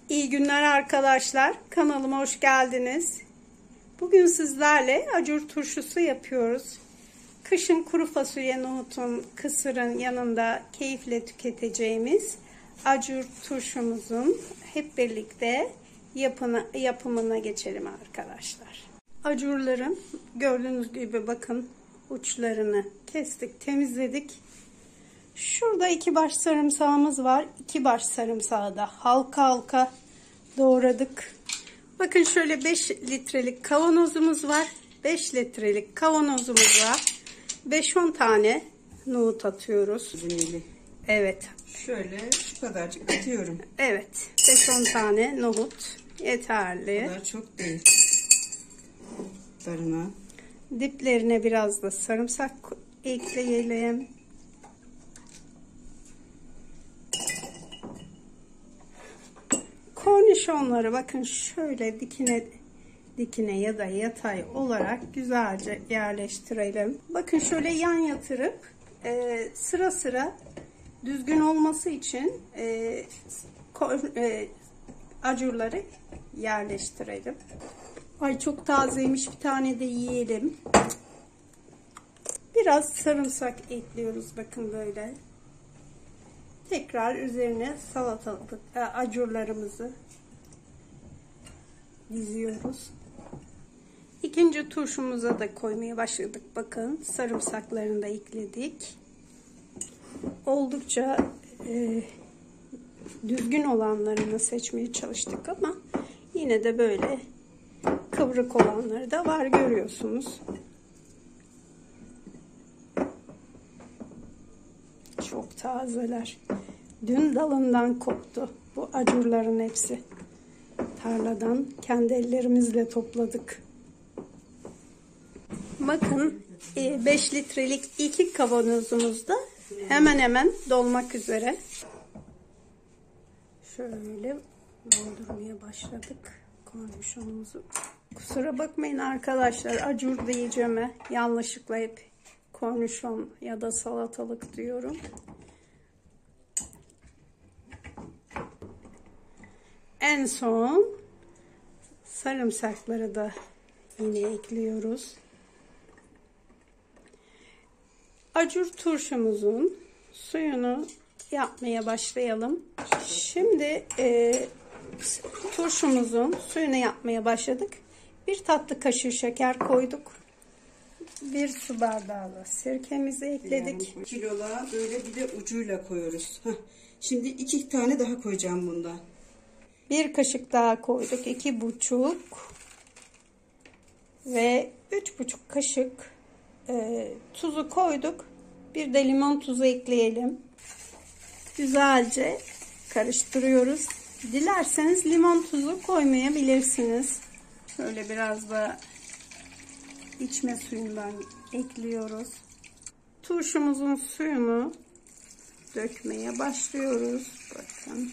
İyi günler arkadaşlar. Kanalıma hoş geldiniz. Bugün sizlerle acur turşusu yapıyoruz. Kışın kuru fasulye, nohutun, kısırın yanında keyifle tüketeceğimiz acur turşumuzun hep birlikte yapımına geçelim arkadaşlar. Acurların gördüğünüz gibi bakın uçlarını kestik, temizledik. Şurada 2 baş sarımsağımız var. 2 baş sarımsağı da halka halka doğradık. Bakın şöyle 5 litrelik kavanozumuz var. 5 litrelik kavanozumuza 5-10 tane nohut atıyoruz. Evet. Şöyle şu kadarcık atıyorum. Evet. 5-10 tane nohut yeterli. Bu kadar çok değil. Darına. Diplerine biraz da sarımsak ekleyelim. Kornişonları bakın şöyle dikine ya da yatay olarak güzelce yerleştirelim. Bakın şöyle yan yatırıp sıra sıra düzgün olması için acurları yerleştirelim. Ay çok tazeymiş, bir tane de yiyelim. Biraz sarımsak ekliyoruz bakın böyle. Tekrar üzerine salatalık acurlarımızı diziyoruz. İkinci turşumuza da koymaya başladık. Bakın sarımsaklarını da ekledik. Oldukça düzgün olanlarını seçmeye çalıştık ama yine de böyle kıvrık olanları da var, görüyorsunuz. Çok tazeler. Dün dalından koptu bu acurların hepsi. Tarladan kendi ellerimizle topladık. Bakın 5 litrelik 2 kavanozumuz da hemen hemen dolmak üzere. Şöyle doldurmaya başladık kornişonumuzu. Kusura bakmayın arkadaşlar, acur diyeceğime yanlışlıkla hep kornişon ya da salatalık diyorum. En son sarımsakları da yine ekliyoruz. Acur turşumuzun suyunu yapmaya başlayalım. Şimdi turşumuzun suyunu yapmaya başladık. 1 tatlı kaşığı şeker koyduk. 1 su bardağı da sirkemizi ekledik. Yani kilola böyle bir de ucuyla koyuyoruz. Şimdi 2 tane daha koyacağım bundan. 1 kaşık daha koyduk. 2,5 ve 3,5 kaşık tuzu koyduk. Bir de limon tuzu ekleyelim. Güzelce karıştırıyoruz. Dilerseniz limon tuzu koymayabilirsiniz. Şöyle biraz da içme suyundan ekliyoruz. Turşumuzun suyunu dökmeye başlıyoruz. Bakın.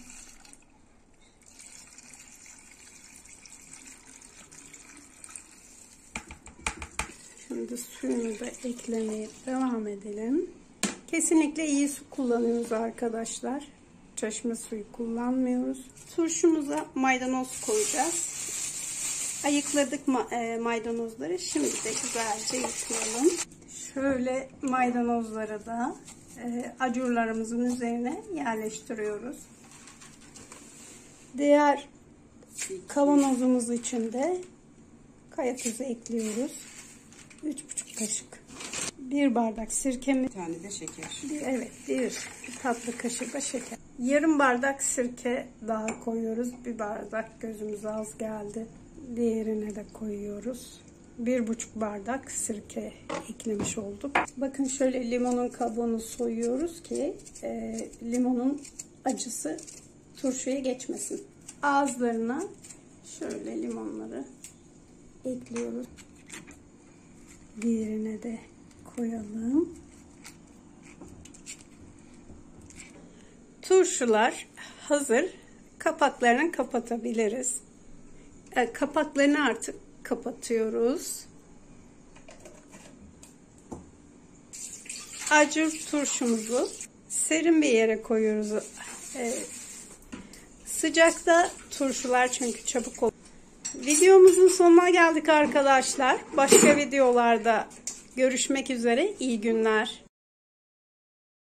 Şimdi suyunu da eklemeye devam edelim. Kesinlikle iyi su kullanıyoruz arkadaşlar. Çeşme suyu kullanmıyoruz. Turşumuza maydanoz koyacağız. Ayıkladık maydanozları. Şimdi de güzelce yıkayalım. Şöyle maydanozları da acurlarımızın üzerine yerleştiriyoruz. Diğer kavanozumuz için de kaya tuzu ekliyoruz. 3,5 kaşık. 1 bardak sirkemiz. 1 tane de şeker. Evet, 1 tatlı kaşığı da şeker. Yarım bardak sirke daha koyuyoruz. 1 bardak gözümüz az geldi. Diğerine de koyuyoruz. 1,5 bardak sirke eklemiş olduk. Bakın şöyle limonun kabuğunu soyuyoruz ki limonun acısı turşuya geçmesin. Ağızlarına şöyle limonları ekliyoruz. Diğerine de koyalım. Turşular hazır. Kapaklarını kapatabiliriz. Kapaklarını artık kapatıyoruz. Acur turşumuzu serin bir yere koyuyoruz. Sıcakta turşular çünkü çabuk olur. Videomuzun sonuna geldik arkadaşlar. Başka videolarda görüşmek üzere. İyi günler.